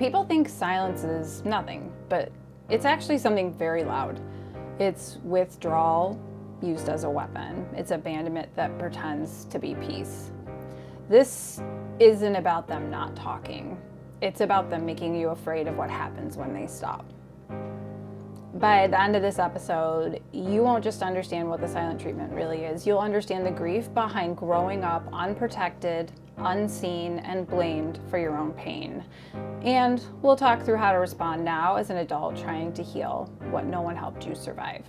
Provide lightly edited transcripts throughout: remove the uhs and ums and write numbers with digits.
People think silence is nothing, but it's actually something very loud. It's withdrawal used as a weapon. It's abandonment that pretends to be peace. This isn't about them not talking. It's about them making you afraid of what happens when they stop. By the end of this episode, you won't just understand what the silent treatment really is. You'll understand the grief behind growing up unprotected, unseen, and blamed for your own pain. And we'll talk through how to respond now as an adult trying to heal what no one helped you survive.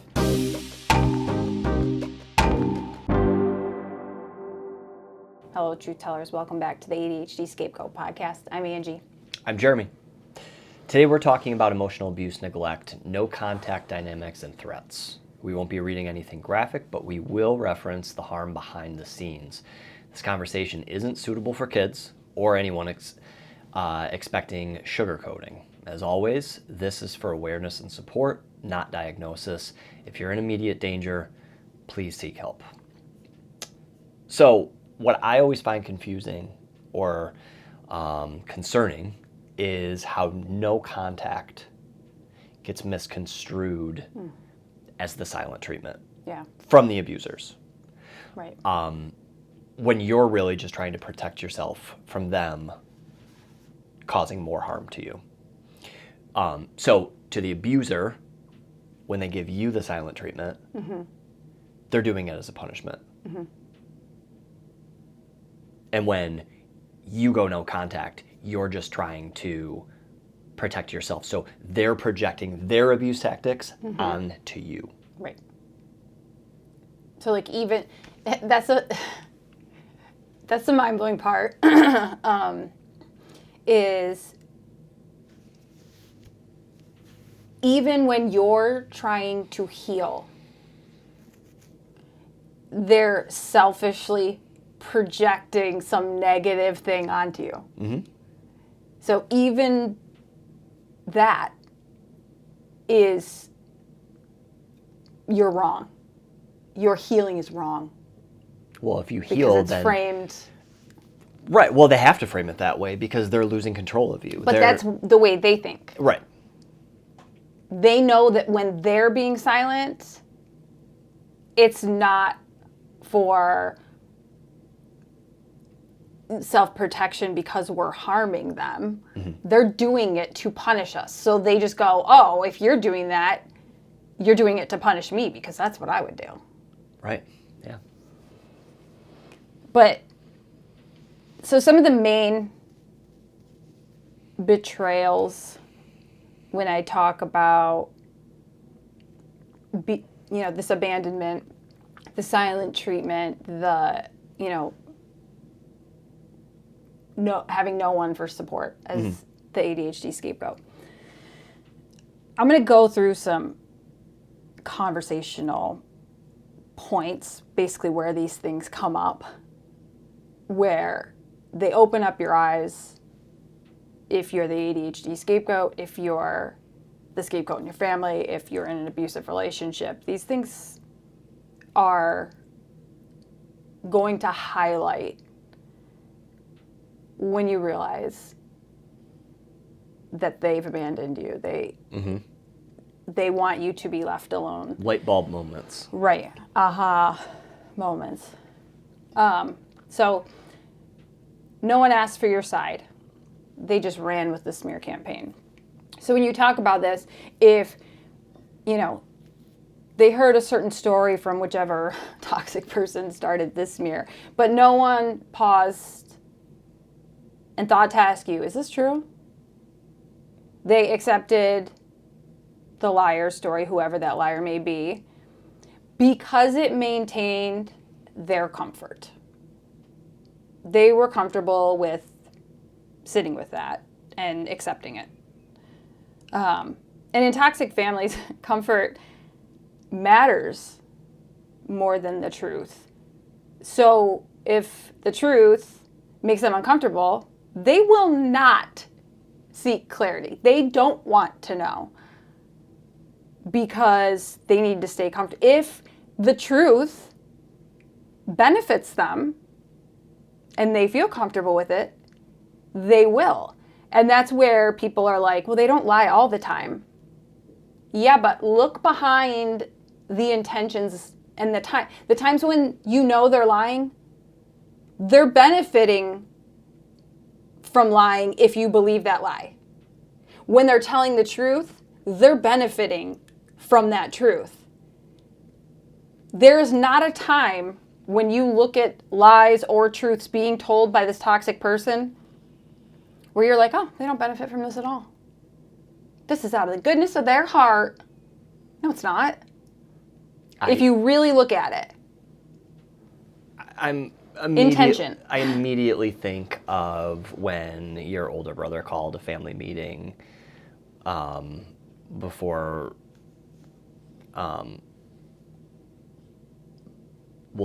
Hello, Truth Tellers. Welcome back to the ADHD Scapegoat podcast. I'm Angie. I'm Jeremy. Today we're talking about emotional abuse, neglect, no contact dynamics, and threats. We won't be reading anything graphic, but we will reference the harm behind the scenes. This conversation isn't suitable for kids or anyone expecting sugarcoating. As always, this is for awareness and support, not diagnosis. If you're in immediate danger, please seek help. So, what I always find confusing or concerning is how no contact gets misconstrued as the silent treatment from the abusers. Right. When you're really just trying to protect yourself from them causing more harm to you. So to the abuser, when they give you the silent treatment, they're doing it as a punishment. And when you go no contact, you're just trying to protect yourself. So they're projecting their abuse tactics onto you. Right. So like even, that's the mind-blowing part, is even when you're trying to heal, they're selfishly projecting some negative thing onto you. So even that is, you're wrong. Your healing is wrong. Well, if you heal, because it's then framed. Right. Well, they have to frame it that way because they're losing control of you. But that's the way they think. Right. They know that when they're being silent, it's not for self-protection because we're harming them. They're doing it to punish us. So they just go, oh, if you're doing that, you're doing it to punish me because that's what I would do. Right. Yeah. But so some of the main betrayals when I talk about this abandonment, the silent treatment, the having no one for support as the ADHD scapegoat. I'm going to go through some conversational points, basically where these things come up, where they open up your eyes if you're the ADHD scapegoat, if you're the scapegoat in your family, if you're in an abusive relationship. These things are going to highlight when you realize that they've abandoned you. They want you to be left alone. Lightbulb moments. Right. Aha moments. So no one asked for your side. They just ran with the smear campaign. So when you talk about this, if, they heard a certain story from whichever toxic person started this smear, but no one paused and thought to ask you, is this true? They accepted the liar's story, whoever that liar may be, because it maintained their comfort. They were comfortable with sitting with that and accepting it. And in toxic families, comfort matters more than the truth. So if the truth makes them uncomfortable, they will not seek clarity. They don't want to know because they need to stay comfortable. If the truth benefits them and they feel comfortable with it, they will. And that's where people are like, well, they don't lie all the time. Yeah, but look behind the intentions and the times when you know they're lying, they're benefiting from lying if you believe that lie. When they're telling the truth, they're benefiting from that truth. There is not a time when you look at lies or truths being told by this toxic person where you're like, oh, they don't benefit from this at all. This is out of the goodness of their heart. No, it's not. If you really look at it. Intention. I immediately think of when your older brother called a family meeting before, we'll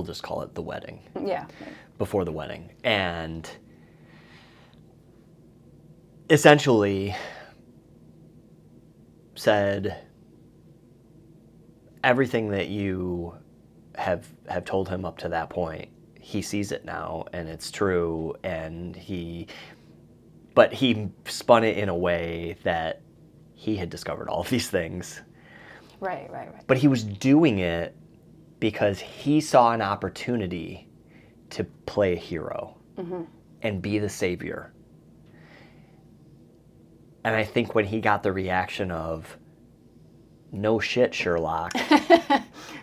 just call it the wedding. Yeah. Before the wedding. And essentially said everything that you have told him up to that point, he sees it now and it's true, but he spun it in a way that he had discovered all of these things. Right. But he was doing it because he saw an opportunity to play a hero and be the savior. And I think when he got the reaction of, no shit, Sherlock.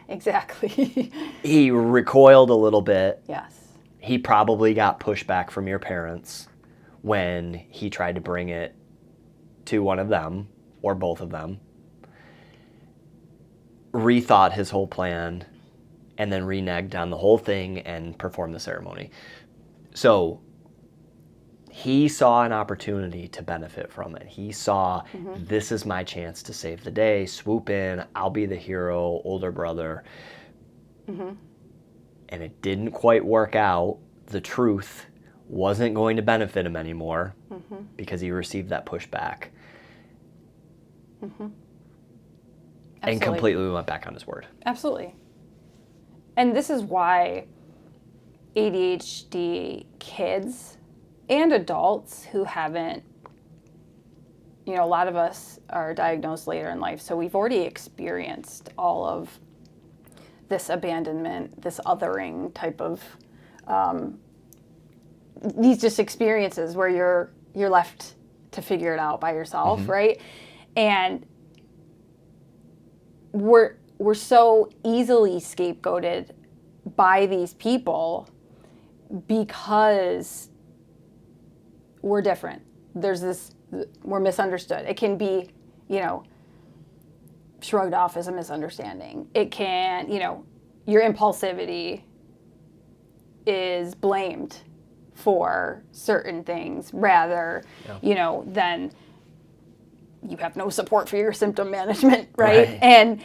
Exactly. He recoiled a little bit. Yes. He probably got pushback from your parents when he tried to bring it to one of them or both of them. Rethought his whole plan and then reneged on the whole thing and performed the ceremony. So he saw an opportunity to benefit from it. He saw, this is my chance to save the day, swoop in, I'll be the hero, older brother. And it didn't quite work out. The truth wasn't going to benefit him anymore because he received that pushback. And completely went back on his word. Absolutely. And this is why ADHD kids and adults who haven't, a lot of us are diagnosed later in life, so we've already experienced all of this abandonment, this othering type of, these just experiences where you're left to figure it out by yourself, right? And we're so easily scapegoated by these people because we're different. We're misunderstood. It can be, shrugged off as a misunderstanding. It can, your impulsivity is blamed for certain things rather, than you have no support for your symptom management, right? And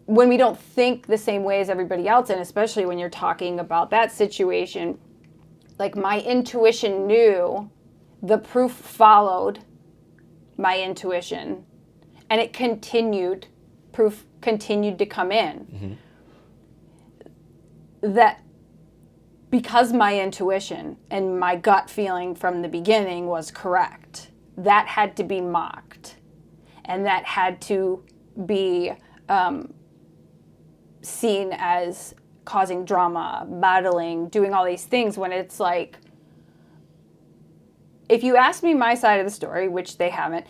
when we don't think the same way as everybody else, and especially when you're talking about that situation, like my intuition knew, the proof followed my intuition, and proof continued to come in. That because my intuition and my gut feeling from the beginning was correct, that had to be mocked, and that had to be seen as causing drama, battling, doing all these things, when it's like, if you ask me my side of the story, which they haven't,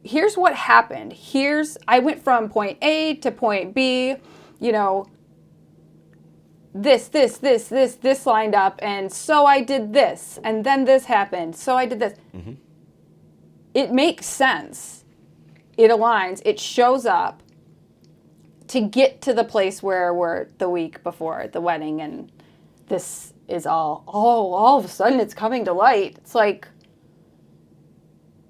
here's what happened. I went from point A to point B, this lined up, and so I did this, and then this happened, so I did this. It makes sense. It aligns. It shows up to get to the place where we're the week before the wedding, and this is all of a sudden it's coming to light. It's like,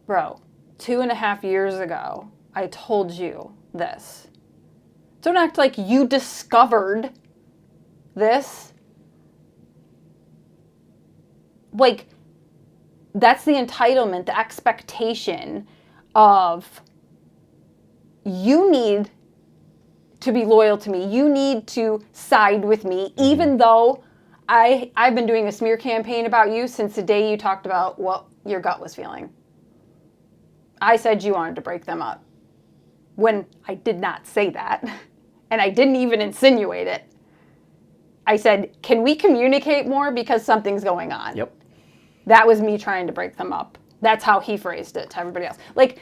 bro, 2.5 years ago, I told you this. Don't act like you discovered this. Like, that's the entitlement, the expectation of, you need to be loyal to me. You need to side with me, even though I've been doing a smear campaign about you since the day you talked about what your gut was feeling. I said you wanted to break them up when I did not say that, and I didn't even insinuate it. I said, can we communicate more because something's going on? Yep. That was me trying to break them up. That's how he phrased it to everybody else. Like,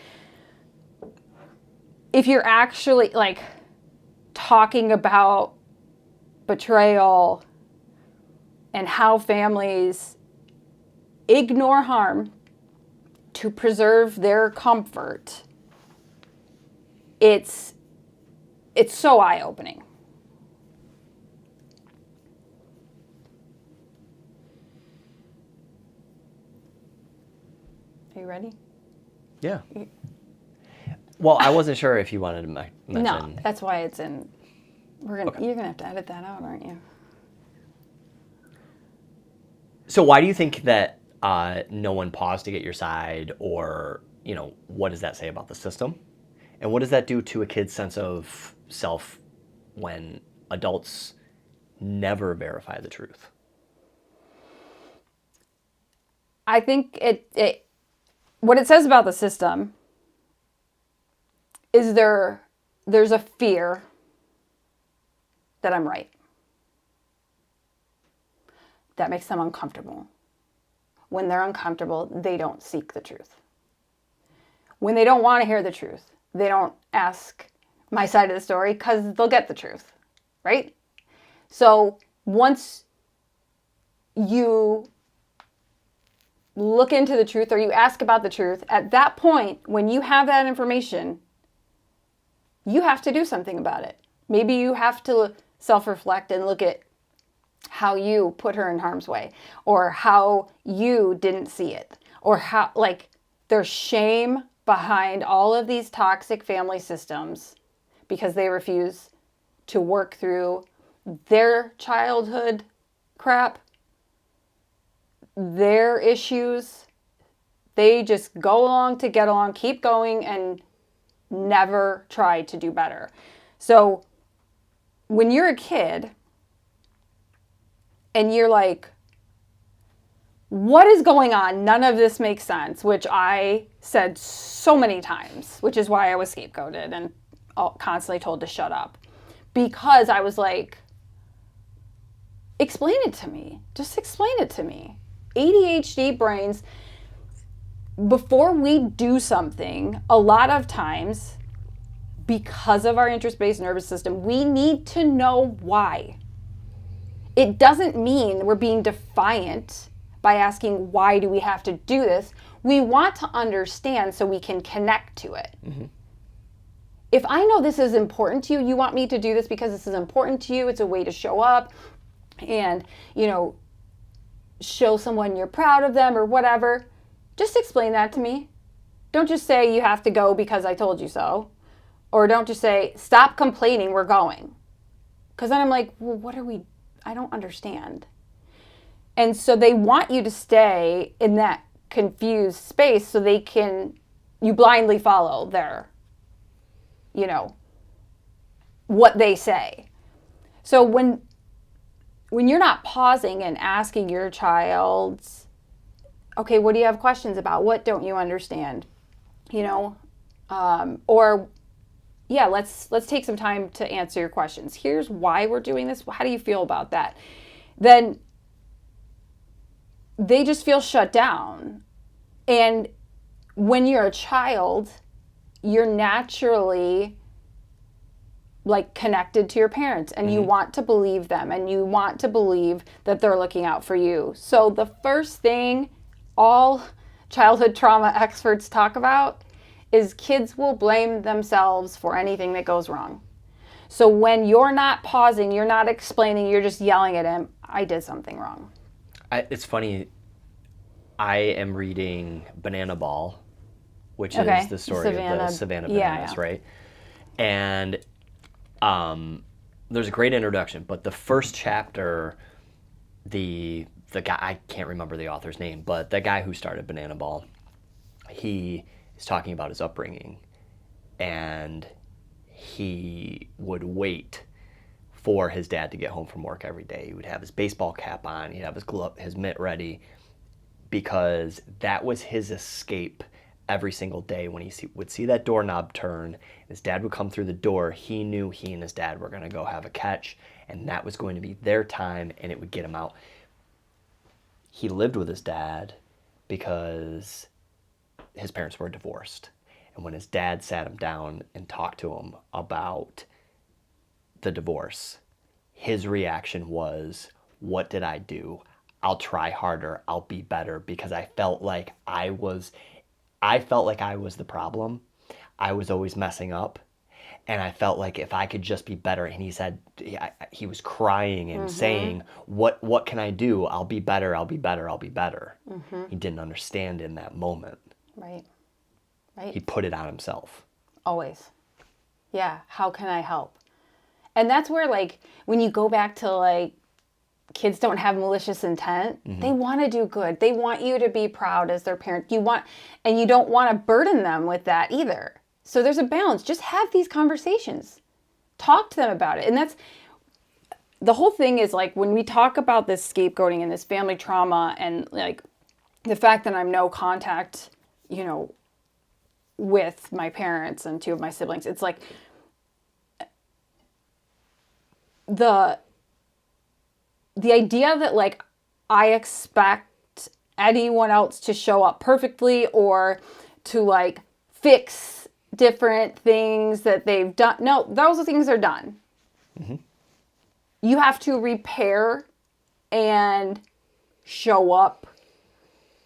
if you're actually, like, talking about betrayal and how families ignore harm to preserve their comfort, it's so eye-opening. Are you ready? Yeah. Well, I wasn't sure if you wanted to mention. No, that's why it's in. You're gonna have to edit that out, aren't you? So why do you think that no one paused to get your side, or what does that say about the system, and what does that do to a kid's sense of self when adults never verify the truth? I think what it says about the system is there's a fear that I'm right. That makes them uncomfortable. When they're uncomfortable, they don't seek the truth. When they don't want to hear the truth, they don't ask my side of the story because they'll get the truth, right? So once you look into the truth or you ask about the truth, at that point, when you have that information, you have to do something about it. Maybe you have to self-reflect and look at how you put her in harm's way, or how you didn't see it, or how, like, there's shame behind all of these toxic family systems because they refuse to work through their childhood crap, their issues. They just go along to get along, keep going, and never try to do better. So when you're a kid and you're like, what is going on? None of this makes sense, which I said so many times, which is why I was scapegoated and constantly told to shut up. Because I was like, explain it to me. Just explain it to me. ADHD brains, before we do something, a lot of times, because of our interest-based nervous system, we need to know why. It doesn't mean we're being defiant by asking, why do we have to do this? We want to understand so we can connect to it. Mm-hmm. If I know this is important to you, you want me to do this because this is important to you, it's a way to show up and, show someone you're proud of them or whatever, just explain that to me. Don't just say you have to go because I told you so. Or don't just say, stop complaining, we're going. Because then I'm like, well, I don't understand. And so they want you to stay in that confused space so you blindly follow their, what they say. So when you're not pausing and asking your child, okay, what do you have questions about? What don't you understand? Let's take some time to answer your questions. Here's why we're doing this. How do you feel about that? Then they just feel shut down. And when you're a child, you're naturally connected to your parents, and you want to believe them, and you want to believe that they're looking out for you. So the first thing all childhood trauma experts talk about is kids will blame themselves for anything that goes wrong. So when you're not pausing, you're not explaining, you're just yelling at him, I did something wrong. It's funny, I am reading Banana Ball, which is the story of the Savannah Bananas, right? And there's a great introduction, but the first chapter, the guy, I can't remember the author's name, but the guy who started Banana Ball, he is talking about his upbringing, and he would wait for his dad to get home from work every day. He would have his baseball cap on, he'd have his mitt ready, because that was his escape every single day. When he would see that doorknob turn, his dad would come through the door, he knew he and his dad were going to go have a catch, and that was going to be their time, and it would get him out. He lived with his dad because his parents were divorced. And when his dad sat him down and talked to him about the divorce, his reaction was, what did I do? I'll try harder. I'll be better, because I felt like I was the problem. I was always messing up. And I felt like if I could just be better, and he said, he was crying and saying, what can I do? I'll be better, I'll be better, I'll be better. He didn't understand in that moment. Right. He put it on himself. Always. Yeah. How can I help? And that's where, like, when you go back to, like, kids don't have malicious intent. They want to do good. They want you to be proud as their parent. And you don't want to burden them with that either. So there's a balance. Just have these conversations. Talk to them about it. And that's the whole thing is, like, when we talk about this scapegoating and this family trauma and, like, the fact that I'm no contact, with my parents and 2 of my siblings, it's like the idea that, like, I expect anyone else to show up perfectly or to, like, fix different things that they've done. No, those things are done. You have to repair and show up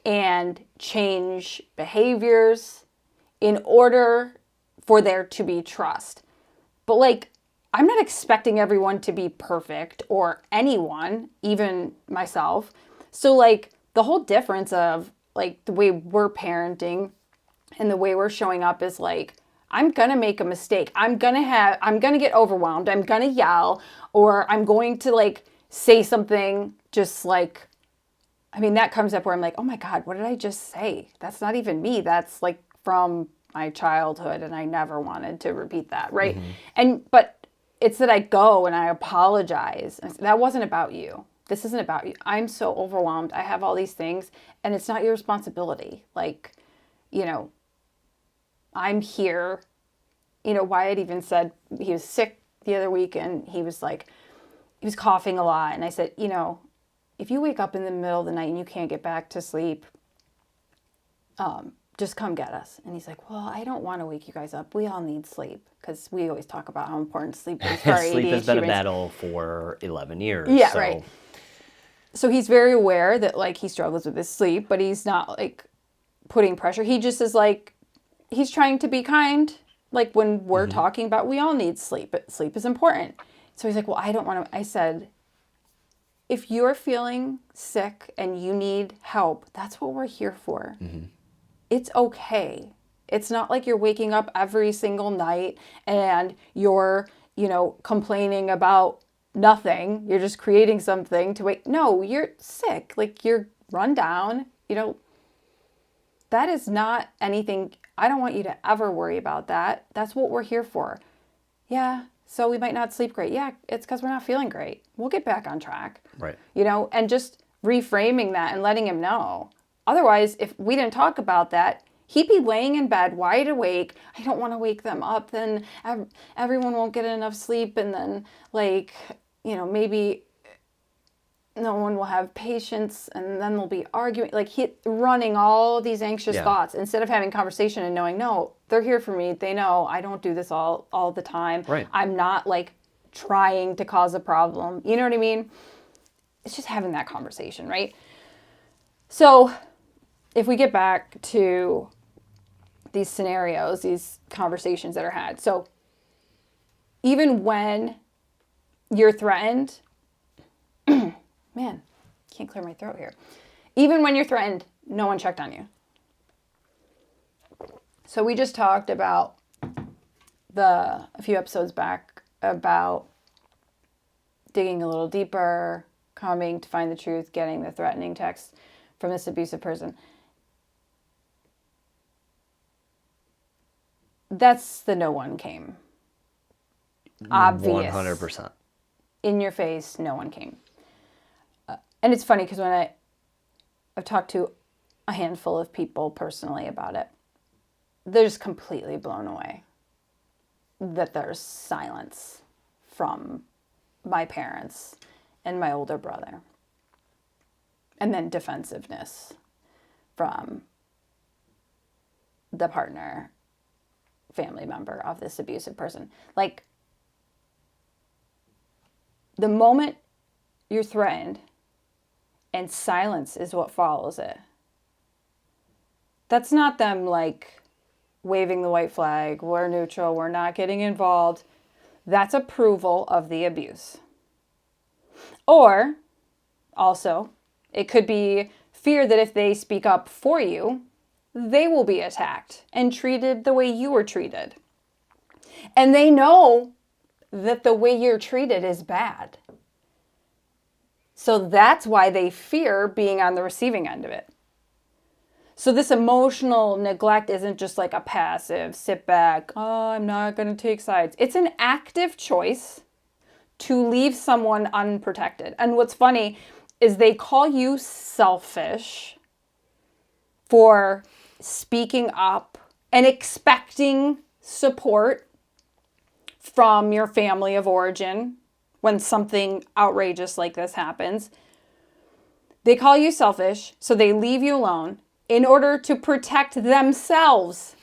and change behaviors in order for there to be trust. But, like, I'm not expecting everyone to be perfect, or anyone, even myself. So, like, the whole difference of, like, the way we're parenting and the way we're showing up is, like, I'm going to make a mistake. I'm going to get overwhelmed. I'm going to yell, or I'm going to, like, say something just, like, I mean, that comes up where I'm like, oh my God, what did I just say? That's not even me. That's, like, from my childhood, and I never wanted to repeat that, right? But it's that I go and I apologize. That wasn't about you. This isn't about you. I'm so overwhelmed. I have all these things, and it's not your responsibility. Like, I'm here. Wyatt even said he was sick the other week, and he was coughing a lot. And I said, if you wake up in the middle of the night and you can't get back to sleep, just come get us. And he's like, well, I don't want to wake you guys up. We all need sleep, because we always talk about how important sleep is for our ADHD. Sleep has been a battle for 11 years. Yeah, so. Right. So he's very aware that, like, he struggles with his sleep, but he's not, like, putting pressure. He just is, like, he's trying to be kind. Like, when we're talking about, we all need sleep, but sleep is important. So he's like, well, I don't want to. I said, if you're feeling sick and you need help, that's what we're here for. It's okay. It's not like you're waking up every single night and you're, complaining about nothing. You're just creating something to wake. No, you're sick. Like, you're run down. That is not anything. I don't want you to ever worry about that. That's what we're here for. Yeah. So we might not sleep great. Yeah. It's because we're not feeling great. We'll get back on track. Right. And just reframing that and letting him know. Otherwise, if we didn't talk about that, he'd be laying in bed wide awake. I don't want to wake them up. Then everyone won't get enough sleep. And then, like, maybe no one will have patience. And then they'll be arguing. Like, running all these anxious thoughts instead of having conversation and knowing, no, they're here for me. They know I don't do this all the time. Right. I'm not, like, trying to cause a problem. You know what I mean? It's just having that conversation, right? So if we get back to these scenarios, these conversations that are had. So even when you're threatened, man, can't clear my throat here. Even when you're threatened, no one checked on you. So we just talked about a few episodes back about digging a little deeper, coming to find the truth, getting the threatening text from this abusive person. That's the no one came. Obvious. 100%. In your face, no one came. And it's funny because when I've talked to a handful of people personally about it. They're just completely blown away that there's silence from my parents and my older brother. And then defensiveness from the partner, family member of this abusive person. Like, the moment you're threatened and silence is what follows it, that's not them like waving the white flag, we're neutral, we're not getting involved. That's approval of the abuse. Or also, it could be fear that if they speak up for you, they will be attacked and treated the way you were treated. And they know that the way you're treated is bad. So that's why they fear being on the receiving end of it. So this emotional neglect isn't just like a passive, sit back, oh, I'm not going to take sides. It's an active choice to leave someone unprotected. And what's funny is they call you selfish for speaking up and expecting support from your family of origin when something outrageous like this happens. They call you selfish, so they leave you alone in order to protect themselves.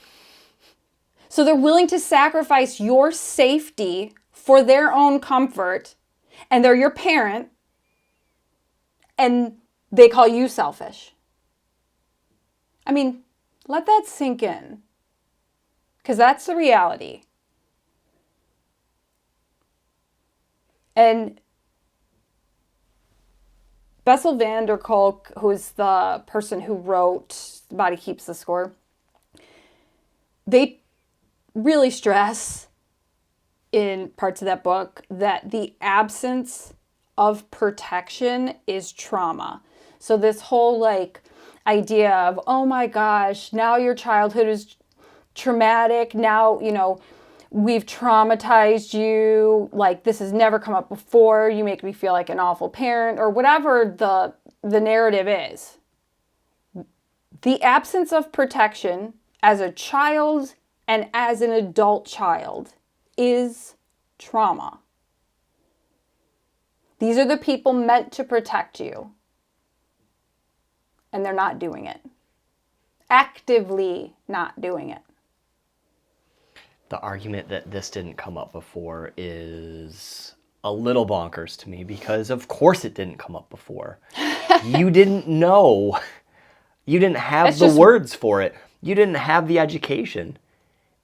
So they're willing to sacrifice your safety for their own comfort, and they're your parent, and they call you selfish. I mean, let that sink in, because that's the reality. And Bessel van der Kolk, who's the person who wrote The Body Keeps the Score, they really stress in parts of that book that the absence of protection is trauma. So this whole like idea of, oh my gosh, now your childhood is traumatic. Now, we've traumatized you. Like, this has never come up before. You make me feel like an awful parent, or whatever the narrative is. The absence of protection as a child and as an adult child is trauma. These are the people meant to protect you, and they're not doing it. Actively not doing it. The argument that this didn't come up before is a little bonkers to me, because of course it didn't come up before. You didn't know. You didn't have the words for it. You didn't have the education.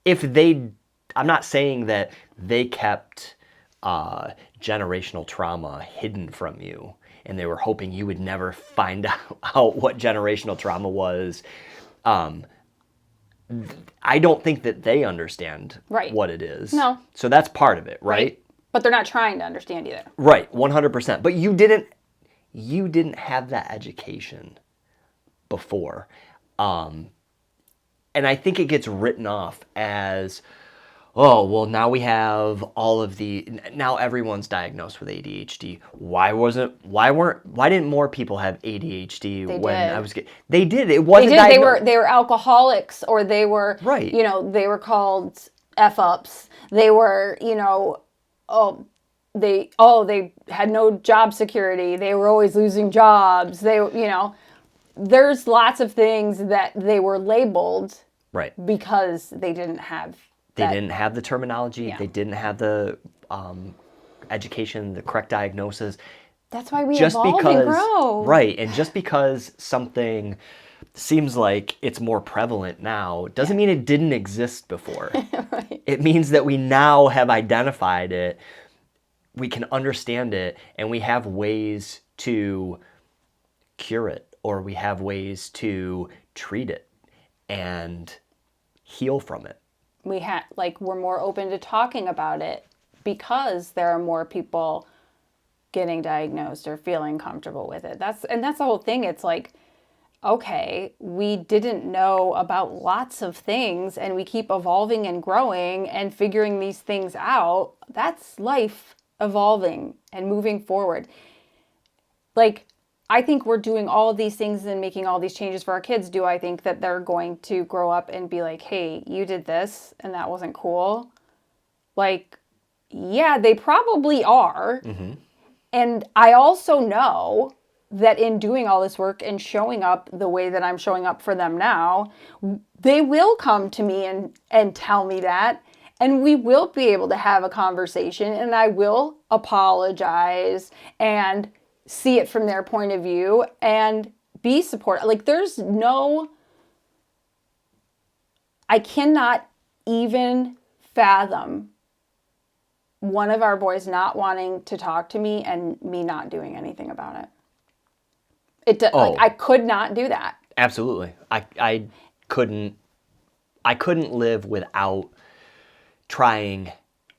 I'm not saying that they kept generational trauma hidden from you and they were hoping you would never find out what generational trauma was. I don't think that they understand what it is. No. So that's part of it, right? But they're not trying to understand either. Right, 100%. But you didn't have that education before. And I think it gets written off as, oh, well, now we have now everyone's diagnosed with ADHD. Why didn't more people have ADHD They did. It wasn't diagnosed. They were alcoholics, or they were, they were called F-ups. They were, they had no job security. They were always losing jobs. There's lots of things that they were labeled because they didn't have They didn't have the terminology. Yeah. They didn't have the education, the correct diagnosis. That's why we evolve and grow. Right. And just because something seems like it's more prevalent now doesn't mean it didn't exist before. Right. It means that we now have identified it, we can understand it, and we have ways to cure it, or we have ways to treat it and heal from it. We're more open to talking about it because there are more people getting diagnosed or feeling comfortable with it. That's the whole thing. It's like, okay, we didn't know about lots of things, and we keep evolving and growing and figuring these things out. That's life evolving and moving forward. Like, I think we're doing all of these things and making all these changes for our kids. Do I think that they're going to grow up and be like, hey, you did this and that wasn't cool? Like, yeah, they probably are. Mm-hmm. And I also know that in doing all this work and showing up the way that I'm showing up for them now, they will come to me and tell me that. And we will be able to have a conversation, and I will apologize and see it from their point of view and be supportive. Like, I cannot even fathom one of our boys not wanting to talk to me and me not doing anything about it. Like, I could not do that. Absolutely. I couldn't live without trying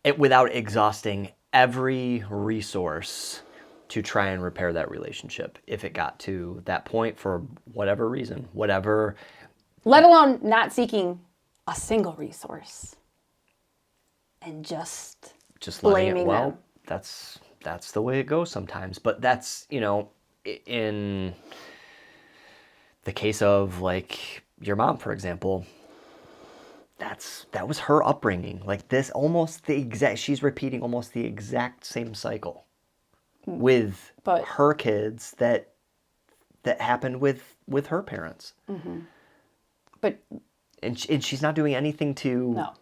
it, without exhausting every resource to try and repair that relationship if it got to that point for whatever reason, whatever. Let alone not seeking a single resource and just letting blaming them. That's the way it goes sometimes. But that's, in the case of like your mom, for example, that was her upbringing. Like this, she's repeating almost the exact same cycle with her kids that happened with her parents. Mm-hmm. And she's not doing anything to No.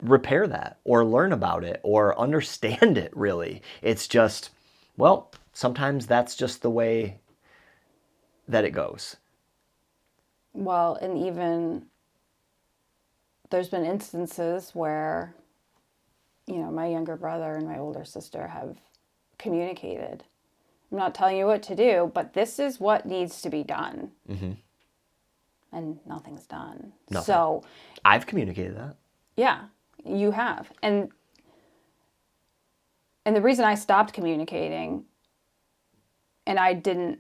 repair that or learn about it or understand it, really. It's just, well, sometimes that's just the way that it goes. Well, and even there's been instances where, my younger brother and my older sister have communicated. I'm not telling you what to do, but this is what needs to be done. Mm-hmm. And nothing's done. Nothing. So I've communicated that. Yeah, you have. And the reason I stopped communicating, and I didn't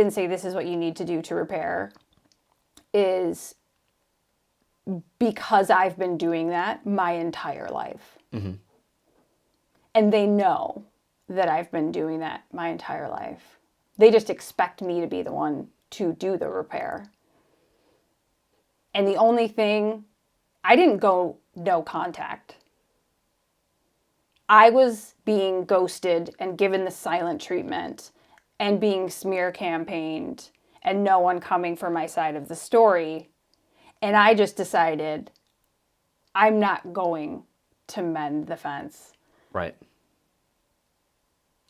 say this is what you need to do to repair, is because I've been doing that my entire life. Mm-hmm. And they know that I've been doing that my entire life. They just expect me to be the one to do the repair. And the only thing, I didn't go no contact. I was being ghosted and given the silent treatment and being smear campaigned and no one coming for my side of the story. And I just decided I'm not going to mend the fence. Right.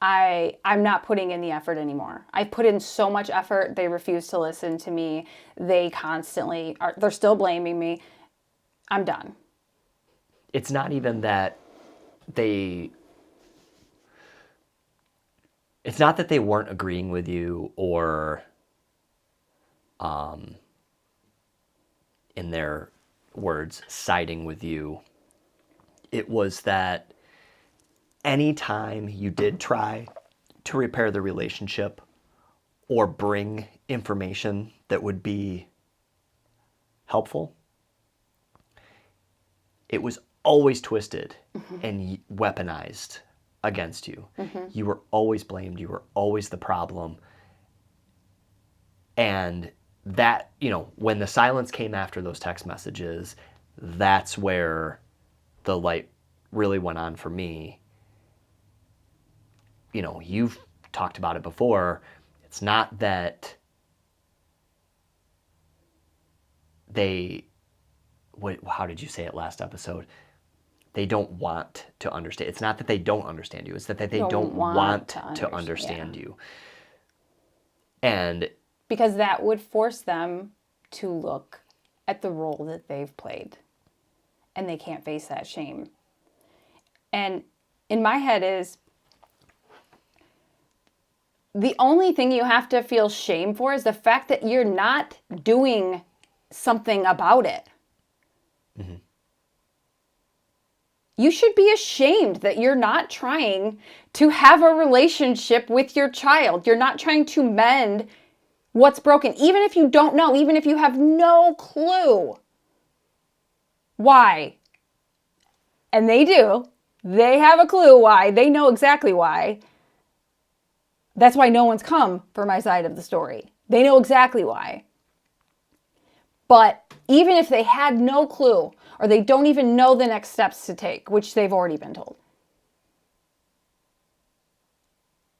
I'm not putting in the effort anymore. I put in so much effort. They refuse to listen to me. They constantly they're still blaming me. I'm done. It's not even that it's not that they weren't agreeing with you or, in their words, siding with you. It was that anytime you did try to repair the relationship or bring information that would be helpful, it was always twisted and weaponized against you. Mm-hmm. You were always blamed. You were always the problem. And that, when the silence came after those text messages, that's where the light really went on for me. You've talked about it before. It's not that how did you say it last episode? They don't want to understand. It's not that they don't understand you. It's that they don't want to understand you. And because that would force them to look at the role that they've played. And they can't face that shame. And in my head is, the only thing you have to feel shame for is the fact that you're not doing something about it. Mm-hmm. You should be ashamed that you're not trying to have a relationship with your child. You're not trying to mend what's broken, even if you don't know, even if you have no clue why. And they do. They have a clue why. They know exactly why. That's why no one's come for my side of the story. They know exactly why. But even if they had no clue, or they don't even know the next steps to take, which they've already been told,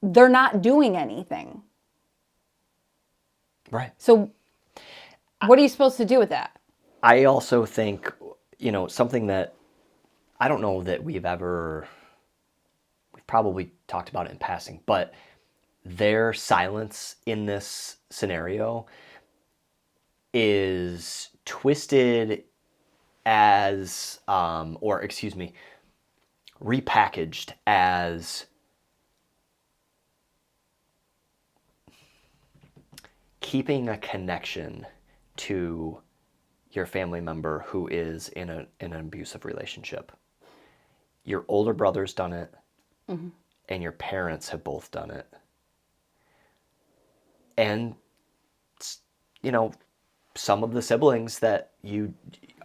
they're not doing anything. Right. So what are you supposed to do with that? I also think, something that I don't know that we've probably talked about it in passing, but their silence in this scenario is twisted as, repackaged as keeping a connection to your family member who is in an abusive relationship. Your older brother's done it, and your parents have both done it. And, some of the siblings that you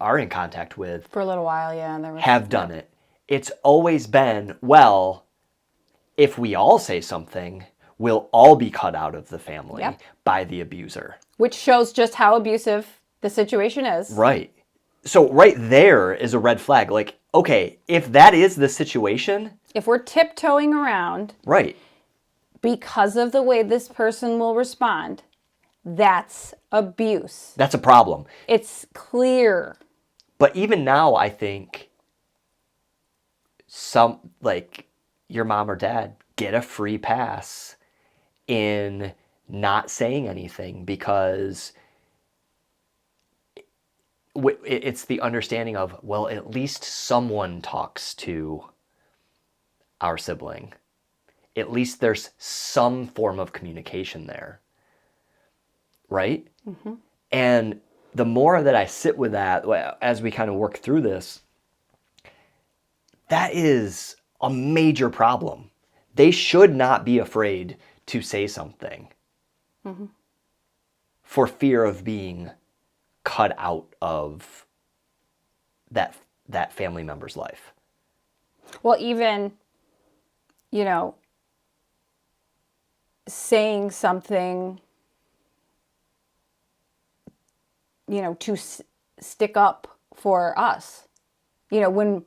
are in contact with For a little while, yeah. And have done it. It's always been, well, if we all say something, we'll all be cut out of the family by the abuser. Which shows just how abusive the situation is. Right. So right there is a red flag. Like, okay, if that is the situation. If we're tiptoeing around. Right. Because of the way this person will respond, that's abuse. That's a problem. It's clear. But even now, I think your mom or dad get a free pass in not saying anything because it's the understanding of, well, at least someone talks to our sibling. At least there's some form of communication there. Right? Mm-hmm. And the more that I sit with that, as we kind of work through this, that is a major problem. They should not be afraid to say something for fear of being cut out of that family member's life. Well, even, saying something, to stick up for us. When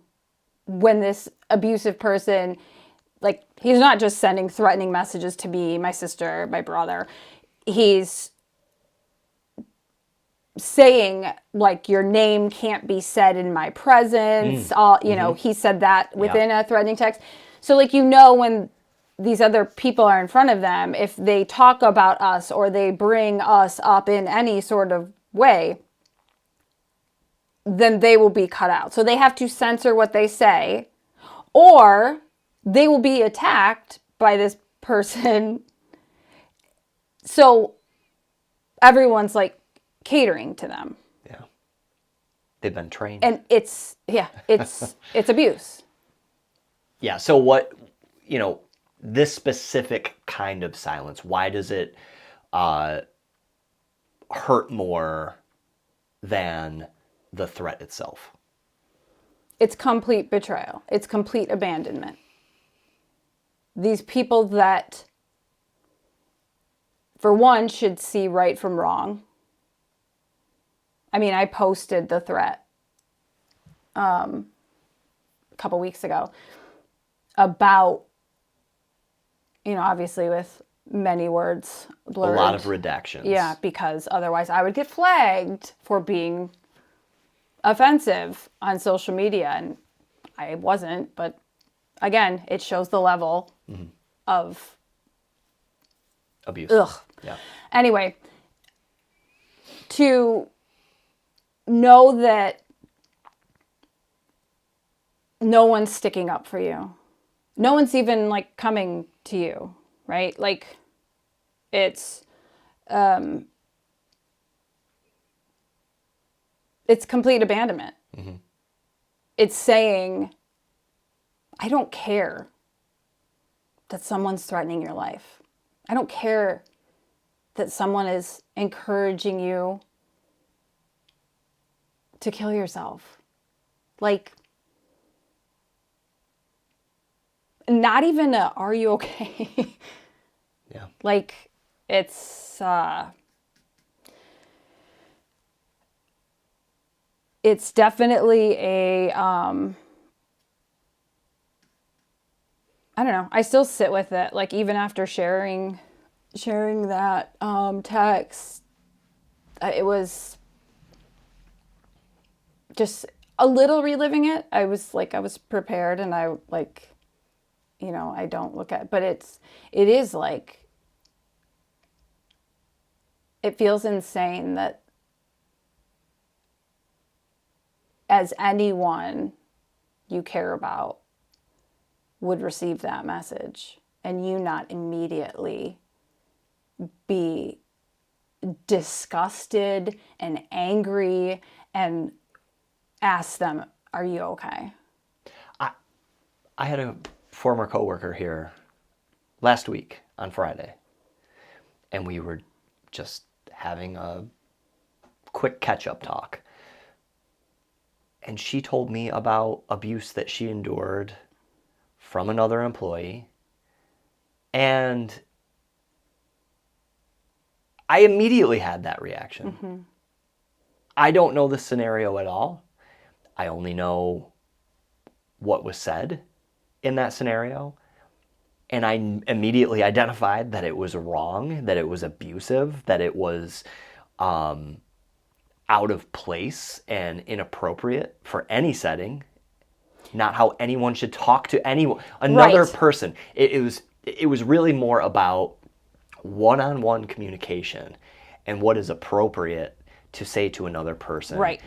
this abusive person, he's not just sending threatening messages to me, my sister, my brother. He's saying, your name can't be said in my presence. He said that within a threatening text. So, when these other people are in front of them, if they talk about us or they bring us up in any sort of way, then they will be cut out. So they have to censor what they say, or they will be attacked by this person. So everyone's catering to them. Yeah. They've been trained. And it's abuse. Yeah. So what, this specific kind of silence, why does it hurt more than the threat itself? It's complete betrayal. It's complete abandonment. These people that, for one, should see right from wrong. I mean, I posted the threat a couple weeks ago about, obviously with many words blurred. A lot of redactions. Yeah, because otherwise I would get flagged for being offensive on social media, and I wasn't, but again, it shows the level of abuse. Ugh. Yeah. Anyway, to know that no one's sticking up for you. No one's even coming to you, right? It's complete abandonment. Mm-hmm. It's saying, I don't care that someone's threatening your life. I don't care that someone is encouraging you to kill yourself. Not even are you okay? Yeah. Like, it's definitely a, I don't know. I still sit with it. Like, even after sharing that text, it was just a little reliving it. I was prepared, and I I don't look at, but it is like, it feels insane that as anyone you care about would receive that message and you not immediately be disgusted and angry and ask them, are you okay? I had a former coworker here last week on Friday, and we were just having a quick catch-up talk. And she told me about abuse that she endured from another employee. And I immediately had that reaction. Mm-hmm. I don't know the scenario at all. I only know what was said in that scenario. And I immediately identified that it was wrong, that it was abusive, that it was out of place and inappropriate for any setting. Not how anyone should talk to anyone, another person. It was really more about one-on-one communication and what is appropriate to say to another person. Right.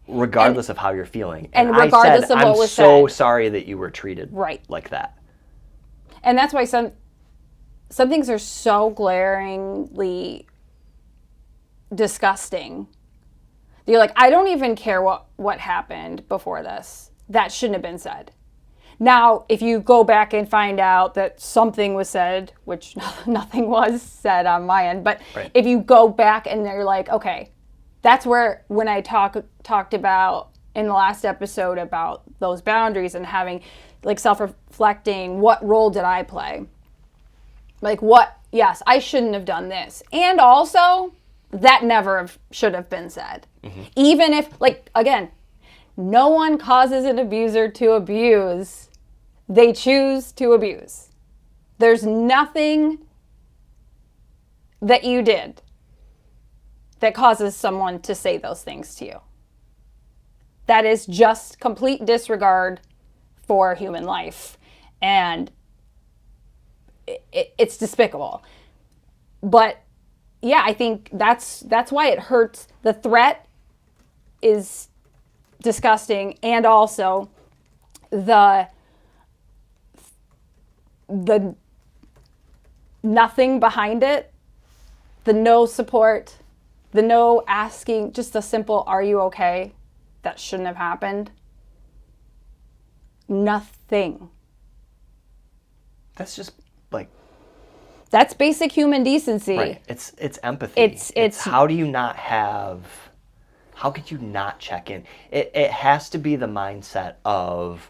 Regardless of how you're feeling. And regardless of what was said. I'm so sorry that you were treated like that. And that's why some things are so glaringly disgusting. You're like, I don't even care what happened before this. That shouldn't have been said. Now, if you go back and find out that something was said, which nothing was said on my end, but if you go back and they're like, okay, that's where, when I talked about in the last episode about those boundaries and having, like, self-reflecting, what role did I play? Like, yes, I shouldn't have done this. And also, that never should have been said. Mm-hmm. Even if, like, again, no one causes an abuser to abuse. They choose to abuse. There's nothing that you did that causes someone to say those things to you. That is just complete disregard for human life. And it's despicable. But yeah, I think that's why it hurts. The threat is disgusting, and also the nothing behind it, the no support, the no asking, just a simple, are you okay? That shouldn't have happened. Nothing. That's just like, that's basic human decency. Right. It's empathy. It's how do you not have, how could you not check in? It has to be the mindset of,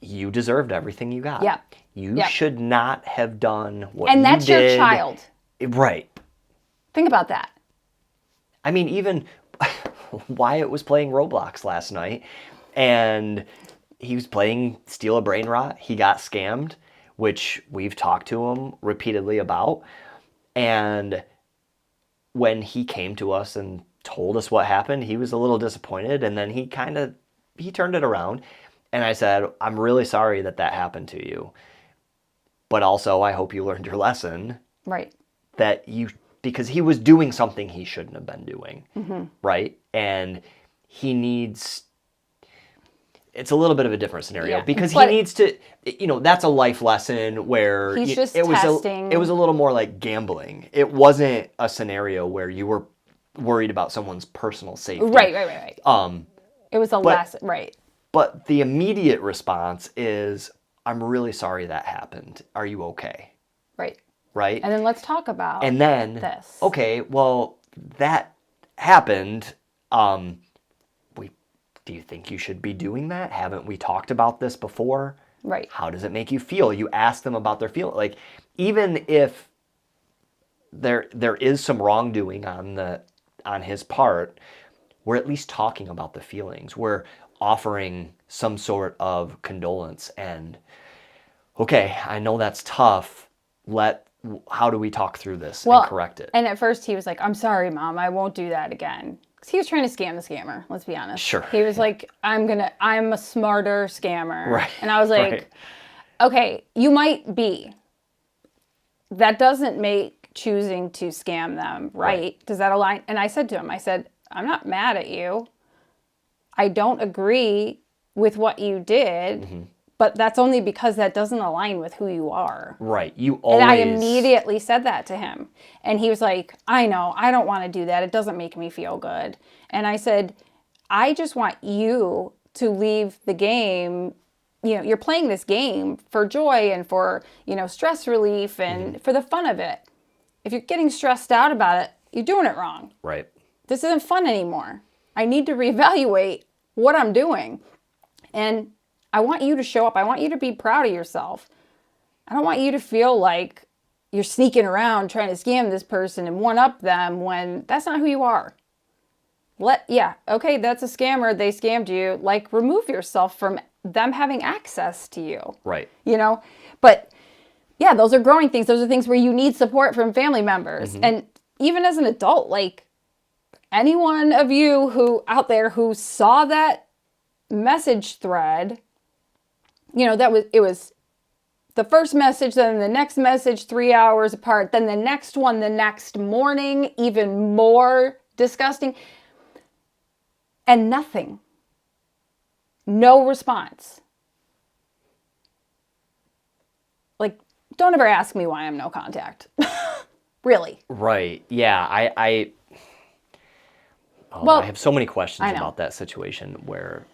you deserved everything you got. Yeah. You should not have done what you did. And that's your child. Right. Think about that. I mean, even Wyatt was playing Roblox last night, and he was playing Steal a Brain Rot. He got scammed, which we've talked to him repeatedly about. And when he came to us and told us what happened, he was a little disappointed, and then he turned it around. And I said, I'm really sorry that happened to you. But also, I hope you learned your lesson. Right. Because he was doing something he shouldn't have been doing. Mm-hmm. Right? And he needs, it's a little bit of a different scenario. Yeah. Because he needs to, that's a life lesson where he's just testing. It was a little more like gambling. It wasn't a scenario where you were worried about someone's personal safety. Right. It was a lesson, right. But the immediate response is, I'm really sorry that happened. Are you okay? Right? And then let's talk about this. Okay, well, that happened. Do you think you should be doing that? Haven't we talked about this before? Right. How does it make you feel? You ask them about their feeling. Like, even if there is some wrongdoing on his part, we're at least talking about the feelings. We're offering some sort of condolence and, okay, I know that's tough. How do we talk through this and correct it? And at first he was like, I'm sorry, Mom, I won't do that again. Because he was trying to scam the scammer, let's be honest. Sure. He was like, I'm a smarter scammer. Right. And I was like, okay, you might be. That doesn't make choosing to scam them right. Does that align? And I said to him, I'm not mad at you. I don't agree with what you did, but that's only because that doesn't align with who you are. Right. You always... And I immediately said that to him. And he was like, I know, I don't want to do that. It doesn't make me feel good. And I said, I just want you to leave the game. You know, you're playing this game for joy and for, stress relief and for the fun of it. If you're getting stressed out about it, you're doing it wrong. Right. This isn't fun anymore. I need to reevaluate what I'm doing. And I want you to show up. I want you to be proud of yourself. I don't want you to feel like you're sneaking around trying to scam this person and one-up them when that's not who you are. Okay, that's a scammer. They scammed you. Like, remove yourself from them having access to you. Right. But yeah, those are growing things. Those are things where you need support from family members. And even as an adult, like, any one of you who out there who saw that message thread, it was the first message, then the next message 3 hours apart, then the next one the next morning, even more disgusting, and nothing. No response. Like, don't ever ask me why I'm no contact. Really. Right. Yeah. I have so many questions about that situation where,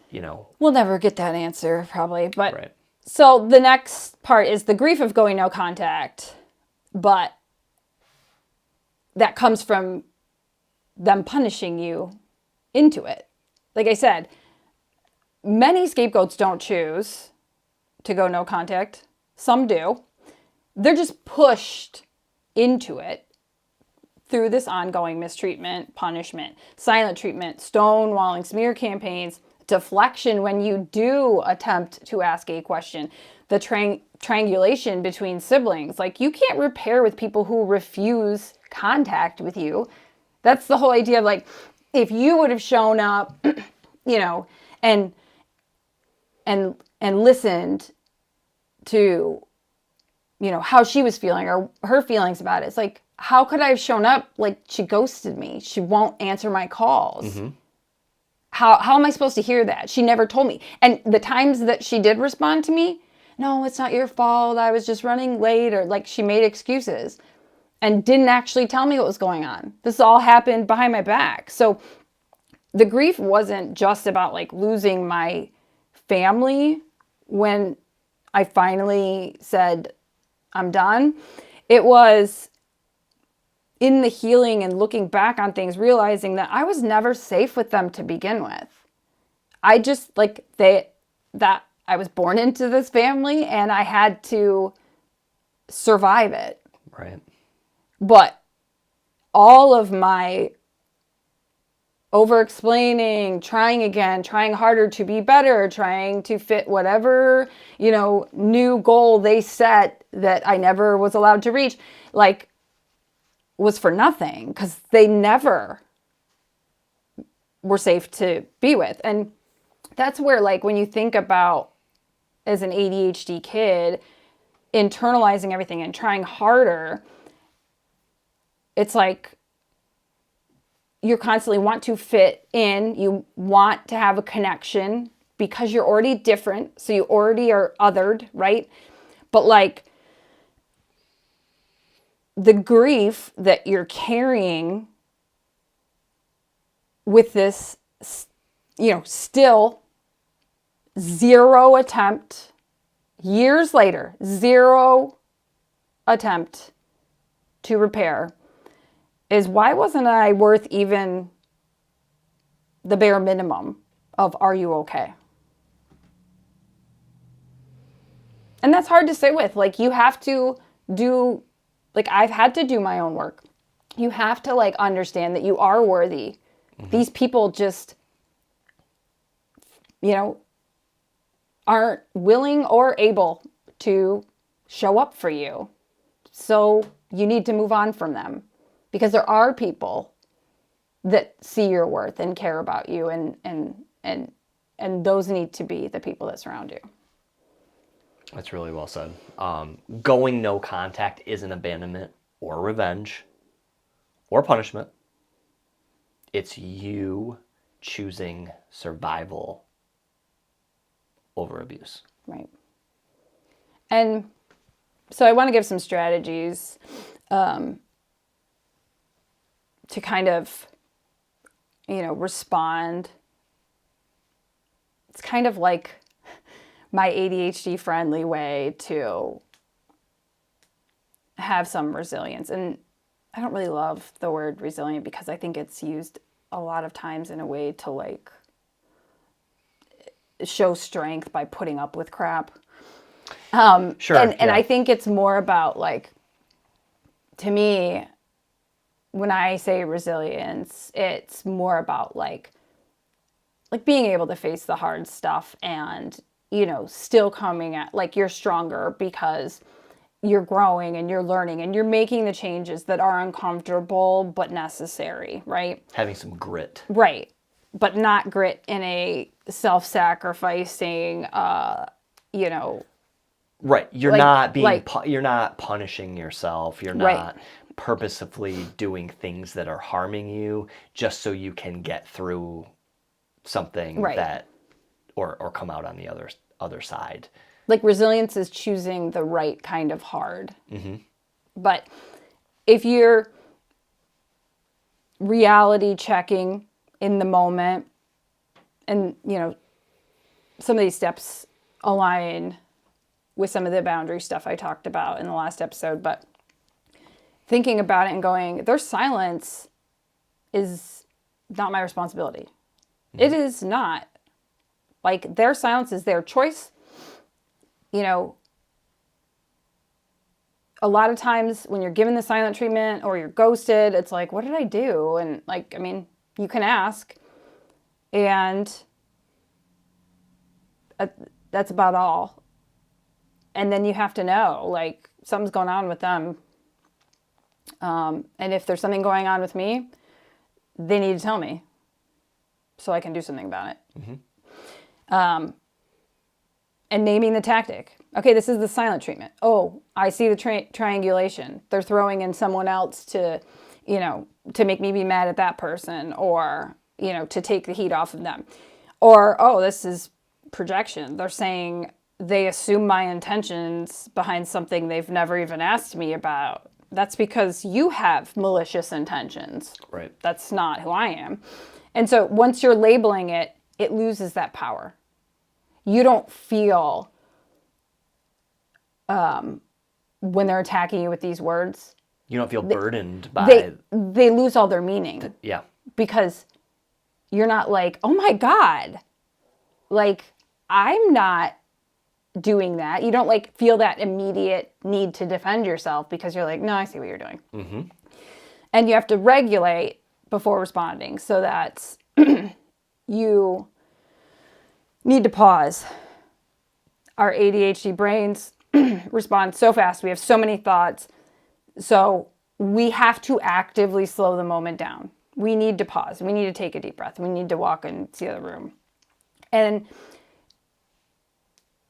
We'll never get that answer, probably. But right. So the next part is the grief of going no contact. But that comes from them punishing you into it. Like I said, many scapegoats don't choose to go no contact. Some do. They're just pushed into it through this ongoing mistreatment, punishment, silent treatment, stonewalling, smear campaigns, deflection when you do attempt to ask a question, the triangulation between siblings. Like, you can't repair with people who refuse contact with you. That's the whole idea of, like, if you would have shown up, and listened to, how she was feeling or her feelings about it. It's like, how could I have shown up? Like, she ghosted me. She won't answer my calls. How am I supposed to hear that? She never told me. And the times that she did respond to me, no, it's not your fault. I was just running late, or like, she made excuses and didn't actually tell me what was going on. This all happened behind my back. So the grief wasn't just about, like, losing my family when I finally said, I'm done. It was in the healing and looking back on things, realizing that I was never safe with them to begin with. I just, that I was born into this family and I had to survive it. Right. But all of my over-explaining, trying again, trying harder to be better, trying to fit whatever, new goal they set that I never was allowed to reach, was for nothing, because they never were safe to be with. And that's where, when you think about, as an ADHD kid, internalizing everything and trying harder, it's like you constantly want to fit in. You want to have a connection because you're already different. So you already are othered, right? But the grief that you're carrying with this, still zero attempt, years later, zero attempt to repair, is why wasn't I worth even the bare minimum of, are you okay? And that's hard to sit with. Like, you have to do, like, I've had to do my own work. You have to, like, understand that you are worthy. These people just, you know, aren't willing or able to show up for you. So you need to move on from them, because there are people that see your worth and care about you, and those need to be the people that surround you. That's really well said. Going no contact isn't abandonment or revenge or punishment. It's you choosing survival over abuse. Right. And so I want to give some strategies to kind of, respond. It's kind of like my ADHD friendly way to have some resilience. And I don't really love the word resilient, because I think it's used a lot of times in a way to, like, show strength by putting up with crap. Sure. And I think it's more about, like, to me, when I say resilience, it's more about like being able to face the hard stuff and, still coming at, like, you're stronger because you're growing and you're learning and you're making the changes that are uncomfortable but necessary, right? Having some grit. Right. But not grit in a self-sacrificing, Right. You're not you're not punishing yourself. You're not Right. purposefully doing things that are harming you just so you can get through something Right. that or come out on the other side. Like, resilience is choosing the right kind of hard. Mm-hmm. But if you're reality checking in the moment, and, some of these steps align with some of the boundary stuff I talked about in the last episode, but thinking about it and going, their silence is not my responsibility. Mm-hmm. It is not. Like, their silence is their choice. A lot of times when you're given the silent treatment or you're ghosted, it's like, what did I do? And, like, you can ask, and that's about all. And then you have to know, like, something's going on with them. And if there's something going on with me, they need to tell me so I can do something about it. Mm-hmm. And naming the tactic. Okay, this is the silent treatment. Oh, I see the triangulation. They're throwing in someone else to make me be mad at that person, or, to take the heat off of them. Or, oh, this is projection. They're saying they assume my intentions behind something they've never even asked me about. That's because you have malicious intentions. Right. That's not who I am. And so once you're labeling it, it loses that power. You don't feel when they're attacking you with these words. You don't feel burdened by... They lose all their meaning. Yeah. Because you're not like, oh my God, like, I'm not doing that. You don't, like, feel that immediate need to defend yourself, because you're like, no, I see what you're doing. Mm-hmm. And you have to regulate before responding, so that you need to pause. Our ADHD brains respond so fast. We have so many thoughts. So we have to actively slow the moment down. We need to pause. We need to take a deep breath. We need to walk and see the room. And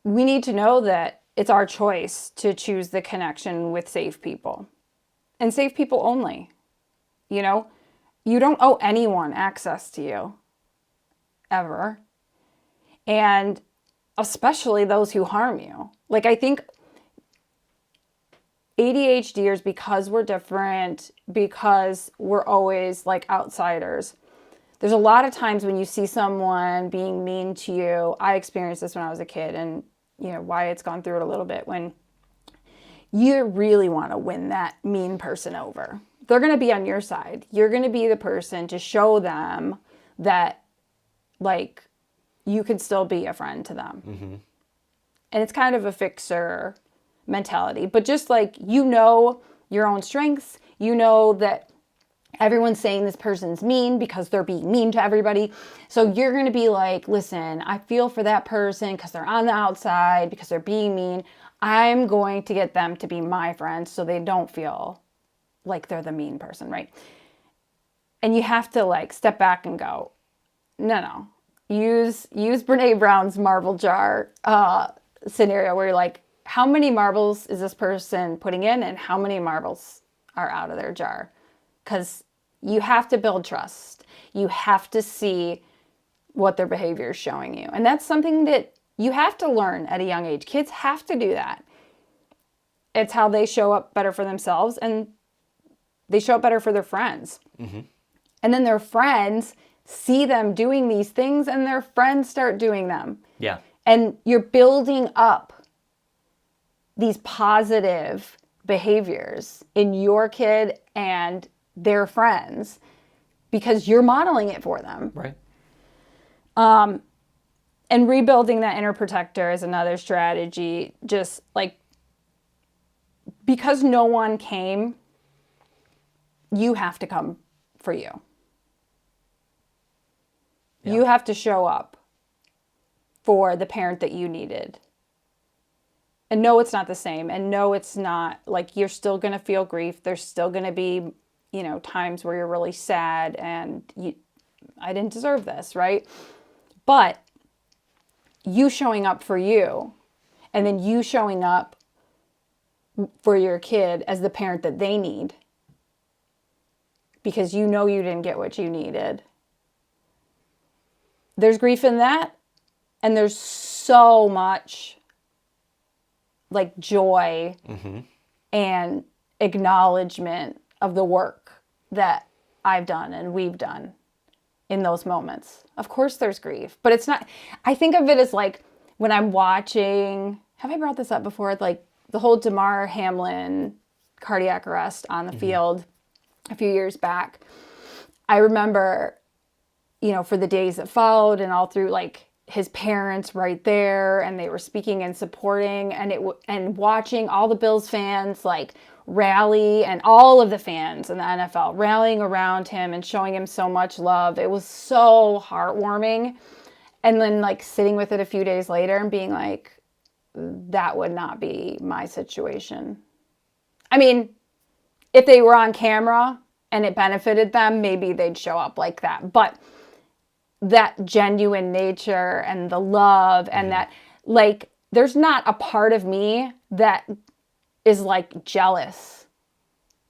we need to know that it's our choice to choose the connection with safe people. And safe people only. You don't owe anyone access to you. Ever. And especially those who harm you. Like, I think ADHDers, because we're different, because we're always, like, outsiders, there's a lot of times when you see someone being mean to you. I experienced this when I was a kid, and, Wyatt's gone through it a little bit, when you really want to win that mean person over. They're going to be on your side. You're going to be the person to show them that, like, you could still be a friend to them. Mm-hmm. And it's kind of a fixer mentality. But just like, you know your own strengths, you know that everyone's saying this person's mean because they're being mean to everybody. So you're going to be like, listen, I feel for that person because they're on the outside, because they're being mean. I'm going to get them to be my friends so they don't feel like they're the mean person, right? And you have to like step back and go, no. Use Brene Brown's marble jar scenario where you're like, how many marbles is this person putting in and how many marbles are out of their jar? Because you have to build trust. You have to see what their behavior is showing you. And that's something that you have to learn at a young age. Kids have to do that. It's how they show up better for themselves, and they show up better for their friends. Mm-hmm. And then their friends see them doing these things, and their friends start doing them. Yeah. And you're building up these positive behaviors in your kid and their friends because you're modeling it for them. Right. And rebuilding that inner protector is another strategy. Just like, because no one came, you have to come for you. Yeah. You have to show up for the parent that you needed. And no, it's not the same. And no, it's not, like, you're still going to feel grief. There's still going to be, times where you're really sad and I didn't deserve this, right? But you showing up for you, and then you showing up for your kid as the parent that they need, because you know you didn't get what you needed. There's grief in that, and there's so much like joy and acknowledgement of the work that I've done and we've done in those moments. Of course there's grief, but it's not, I think of it as like when I'm watching, have I brought this up before? Like the whole Damar Hamlin cardiac arrest on the field a few years back. I remember, for the days that followed and all through, like, his parents right there, and they were speaking and supporting, and watching all the Bills fans like rally, and all of the fans in the NFL rallying around him and showing him so much love. It was so heartwarming. And then like sitting with it a few days later and being like, that would not be my situation. I mean, if they were on camera and it benefited them, maybe they'd show up like that. But that genuine nature and the love and that, like, there's not a part of me that is like jealous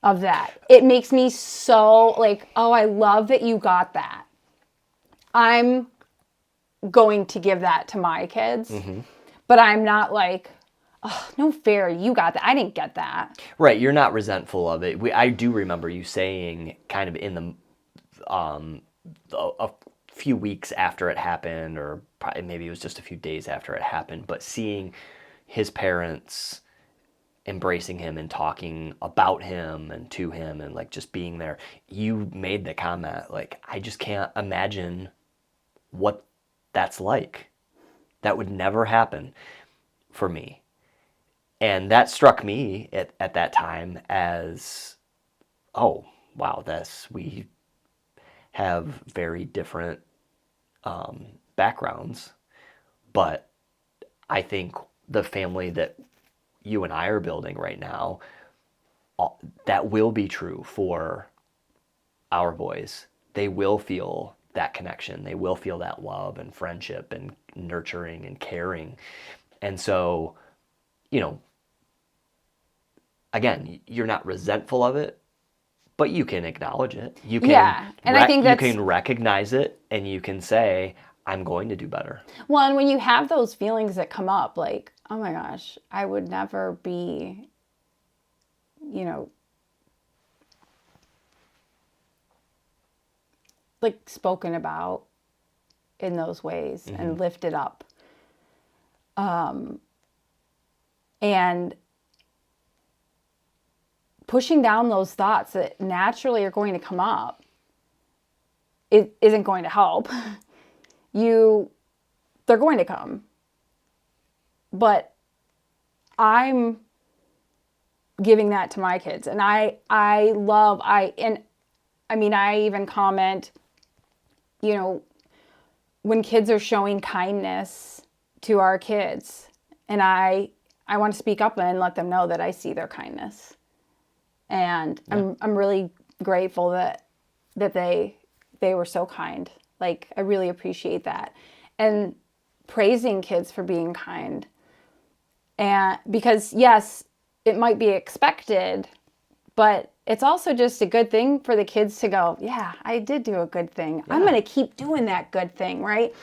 of that. It makes me so like, oh, I love that you got that. I'm going to give that to my kids. But I'm not like, oh, no fair, you got that. I didn't get that. Right, you're not resentful of it. I do remember you saying kind of in a few weeks after it happened, or probably maybe it was just a few days after it happened, but seeing his parents embracing him and talking about him and to him and like just being there, you made the comment like, I just can't imagine what that's like. That would never happen for me. And that struck me at that time as, oh, wow, we have very different backgrounds. But I think the family that you and I are building right now, that will be true for our boys. They will feel that connection. They will feel that love and friendship and nurturing and caring. And so, again, you're not resentful of it, but you can acknowledge it. You can, and I think you can recognize it, and you can say, I'm going to do better. Well, and when you have those feelings that come up, like, oh my gosh, I would never be, like spoken about in those ways and lifted up. And pushing down those thoughts that naturally are going to come up, it isn't going to help. They're going to come. But I'm giving that to my kids. And I even comment, when kids are showing kindness to our kids, and I want to speak up and let them know that I see their kindness. And I'm really grateful that they were so kind. Like, I really appreciate that. And praising kids for being kind. And because, yes, it might be expected, but it's also just a good thing for the kids to go, yeah, I did do a good thing. Yeah. I'm going to keep doing that good thing, right?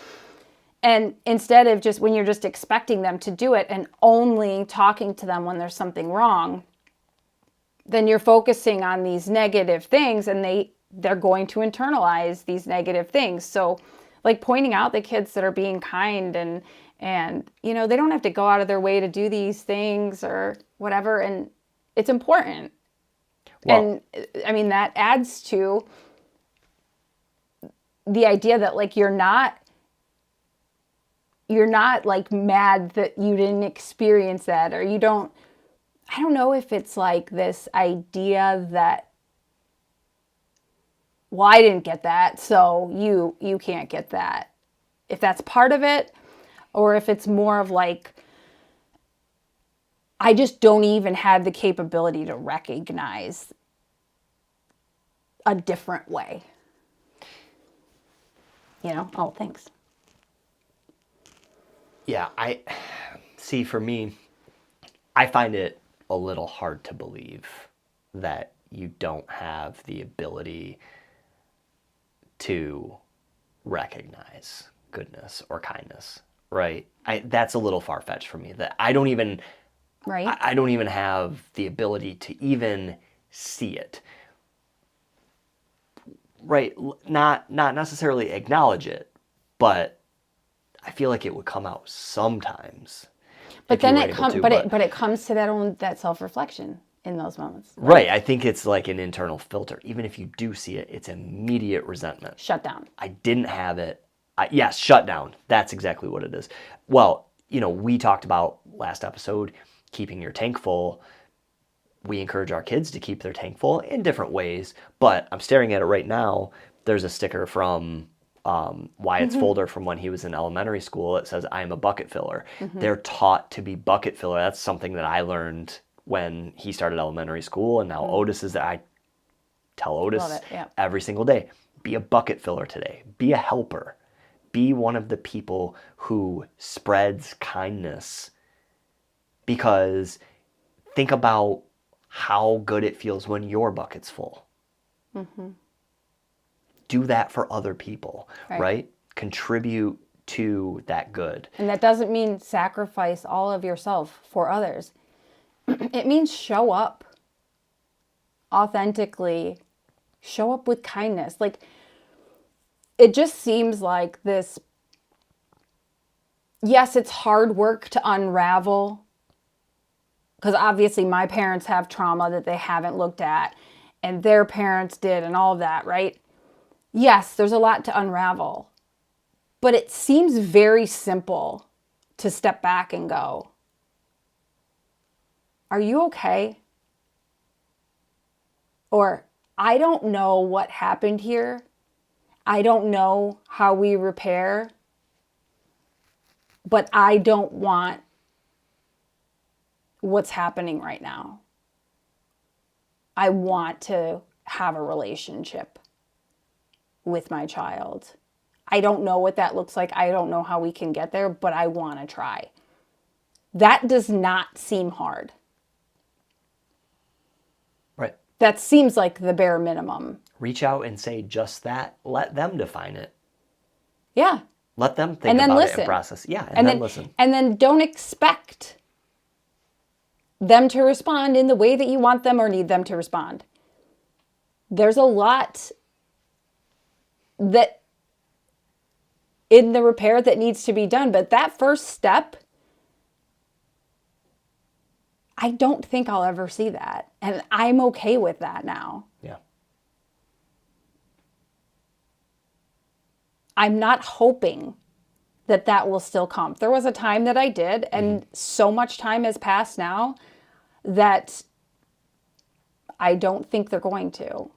And instead of just when you're just expecting them to do it and only talking to them when there's something wrong, then you're focusing on these negative things, and they're going to internalize these negative things. So, like, pointing out the kids that are being kind and they don't have to go out of their way to do these things or whatever, and it's important. Well, and I mean, that adds to the idea that, like, you're not like mad that you didn't experience that, or I don't know if it's like this idea that, well, I didn't get that, so you can't get that. If that's part of it, or if it's more of like, I just don't even have the capability to recognize a different way. Oh, thanks. Yeah, for me, I find it a little hard to believe that you don't have the ability to recognize goodness or kindness, right? That's a little far-fetched for me, that I don't even have the ability to even see it, right? Not necessarily acknowledge it, but I feel like it would come out sometimes. But then it comes to that self-reflection in those moments. Right. I think it's like an internal filter. Even if you do see it, it's immediate resentment. Shut down. I didn't have it. Yes, shut down. That's exactly what it is. Well, we talked about last episode, keeping your tank full. We encourage our kids to keep their tank full in different ways, but I'm staring at it right now. There's a sticker from Wyatt's folder from when he was in elementary school. It says, I am a bucket filler. They're taught to be bucket filler. That's something that I learned when he started elementary school, and now Otis is there. I tell Otis every single day, be a bucket filler today. Be a helper. Be one of the people who spreads kindness. Because think about how good it feels when your bucket's full. Do that for other people, right? Contribute to that good. And that doesn't mean sacrifice all of yourself for others. It means show up authentically, show up with kindness. Like, it just seems like this, yes, it's hard work to unravel, because obviously my parents have trauma that they haven't looked at, and their parents did, and all of that, right? Yes, there's a lot to unravel, but it seems very simple to step back and go, are you okay? Or, I don't know what happened here. I don't know how we repair, but I don't want what's happening right now. I want to have a relationship with my child. I don't know what that looks like. I don't know how we can get there, but I want to try. That does not seem hard. Right. That seems like the bare minimum. Reach out and say just that. Let them define it. Yeah. Let them think about it and process. Yeah, and then listen. And then don't expect them to respond in the way that you want them or need them to respond. There's a lot that in the repair that needs to be done, but that first step, I don't think I'll ever see that. And I'm okay with that now. Yeah. I'm not hoping that will still come. There was a time that I did, and so much time has passed now that I don't think they're going to.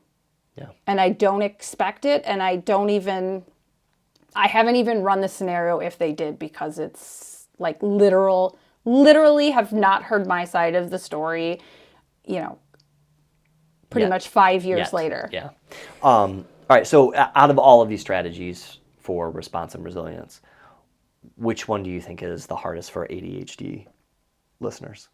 Yeah. And I don't expect it, and I haven't even run the scenario if they did, because it's like literally have not heard my side of the story, pretty much 5 years later. Yeah. All right. So out of all of these strategies for response and resilience, which one do you think is the hardest for ADHD listeners?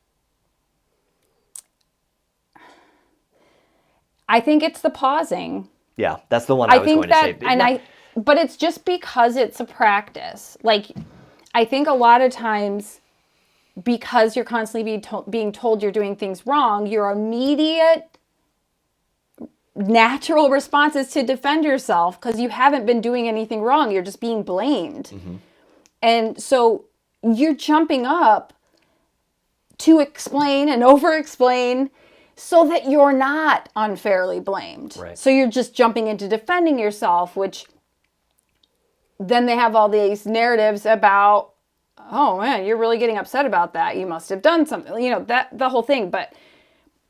I think it's the pausing. Yeah, that's the one I was going to say. But it's just because it's a practice. Like, I think a lot of times, because you're constantly being told you're doing things wrong, your immediate natural response is to defend yourself because you haven't been doing anything wrong. You're just being blamed. And so you're jumping up to explain and over-explain so that you're not unfairly blamed. Right. So you're just jumping into defending yourself, which then they have all these narratives about, oh man, you're really getting upset about that. You must have done something, the whole thing. But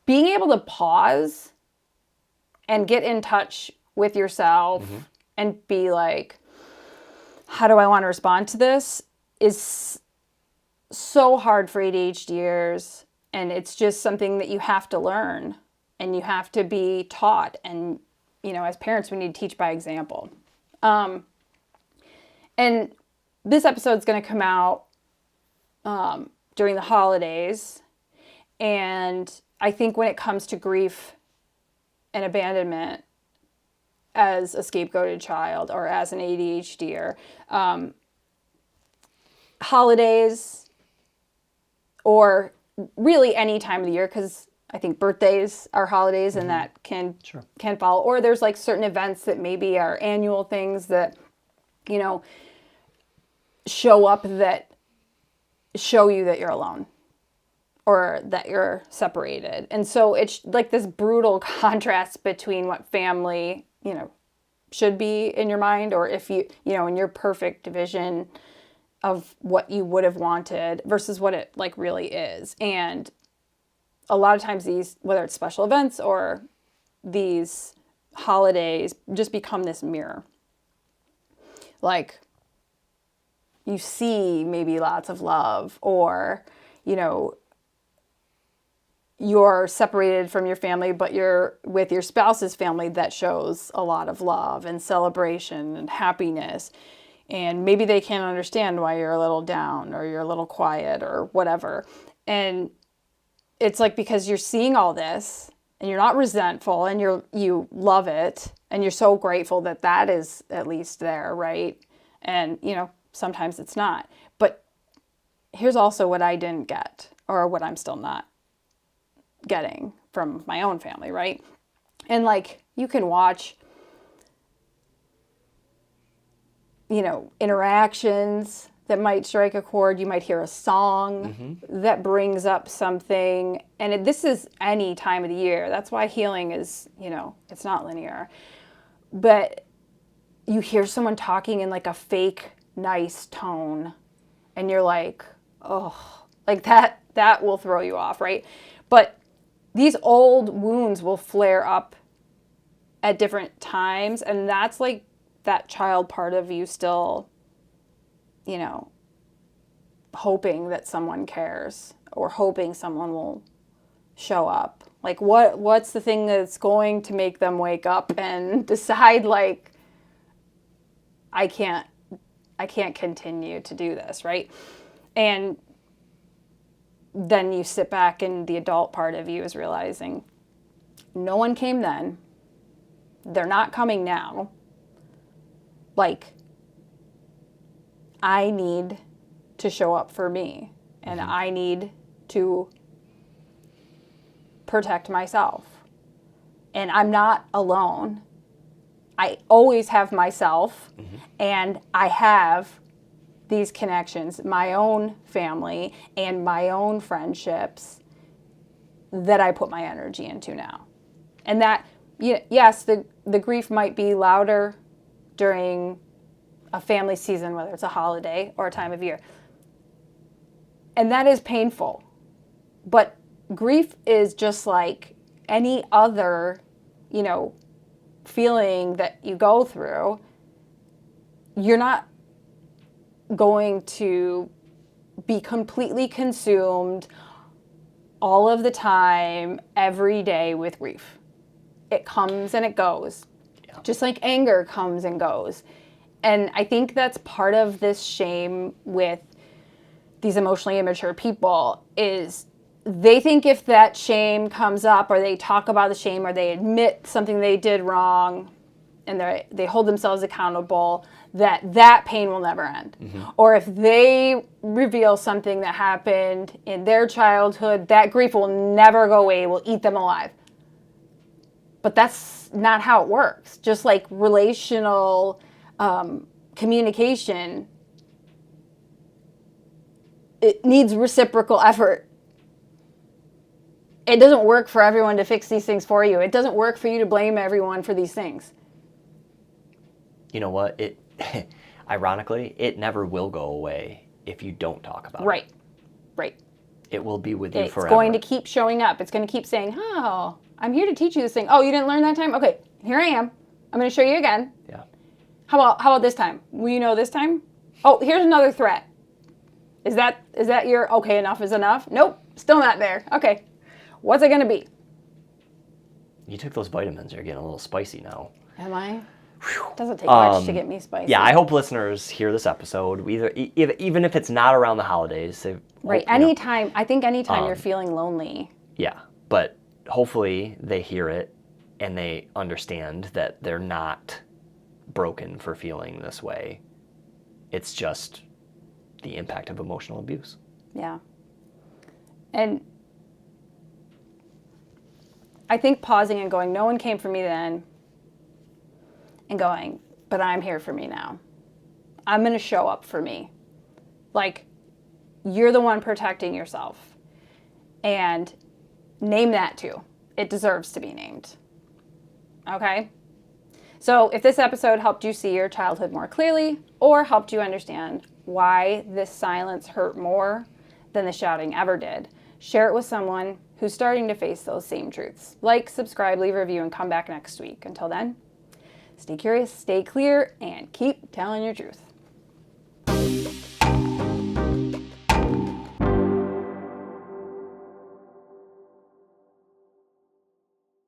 being able to pause and get in touch with yourself and be like, how do I want to respond to this, is so hard for ADHDers. And it's just something that you have to learn and you have to be taught. And, as parents, we need to teach by example. And this episode is going to come out during the holidays. And I think when it comes to grief and abandonment as a scapegoated child or as an ADHDer, holidays, or really any time of the year, because I think birthdays are holidays and that can follow. Or there's like certain events that maybe are annual things that, show up that show you that you're alone or that you're separated. And so it's like this brutal contrast between what family, should be in your mind, or if in your perfect vision of what you would have wanted versus what it like really is. And a lot of times these, whether it's special events or these holidays, just become this mirror. Like, you see maybe lots of love, or, you're separated from your family, but you're with your spouse's family that shows a lot of love and celebration and happiness. And maybe they can't understand why you're a little down or you're a little quiet or whatever. And it's like, because you're seeing all this and you're not resentful and you love it and you're so grateful that is at least there, right? And, sometimes it's not. But here's also what I didn't get, or what I'm still not getting from my own family, right? And like, you can watch, interactions that might strike a chord. You might hear a song that brings up something. And this is any time of the year. That's why healing is, it's not linear. But you hear someone talking in like a fake nice tone and you're like, oh, like that will throw you off, right? But these old wounds will flare up at different times, and that's like that child part of you still, hoping that someone cares or hoping someone will show up. Like, what's the thing that's going to make them wake up and decide, like, I can't continue to do this, right? And then you sit back and the adult part of you is realizing no one came then. They're not coming now. Like, I need to show up for me, and I need to protect myself. And I'm not alone. I always have myself, and I have these connections, my own family and my own friendships that I put my energy into now. And that, yes, the grief might be louder during a family season, whether it's a holiday or a time of year. And that is painful. But grief is just like any other, feeling that you go through. You're not going to be completely consumed all of the time, every day with grief. It comes and it goes. Yeah. Just like anger comes and goes. And I think that's part of this shame with these emotionally immature people is they think if that shame comes up or they talk about the shame or they admit something they did wrong and they hold themselves accountable, that pain will never end. Mm-hmm. Or if they reveal something that happened in their childhood, that grief will never go away, will eat them alive. But that's not how it works. Just like relational communication, it needs reciprocal effort. It doesn't work for everyone to fix these things for you. It doesn't work for you to blame everyone for these things. You know what? Ironically, it never will go away if you don't talk about it. Right. It will be with you forever. It's going to keep showing up. It's going to keep saying, oh, I'm here to teach you this thing. Oh, you didn't learn that time? Okay, here I am. I'm going to show you again. Yeah. How about this time? Will you know this time? Oh, here's another threat. Is that your, okay, enough is enough? Nope, still not there. Okay, what's it going to be? You took those vitamins. You're getting a little spicy now. Am I? It doesn't take much to get me spicy. Yeah, I hope listeners hear this episode, even if it's not around the holidays. Right, anytime. I think anytime you're feeling lonely. Yeah, but hopefully they hear it and they understand that they're not broken for feeling this way. It's just the impact of emotional abuse. Yeah. And I think pausing and going, no one came for me then, and going, but I'm here for me now. I'm going to show up for me. Like, you're the one protecting yourself. And name that too. It deserves to be named. Okay? So if this episode helped you see your childhood more clearly or helped you understand why this silence hurt more than the shouting ever did, share it with someone who's starting to face those same truths. Like, subscribe, leave a review, and come back next week. Until then, stay curious, stay clear, and keep telling your truth.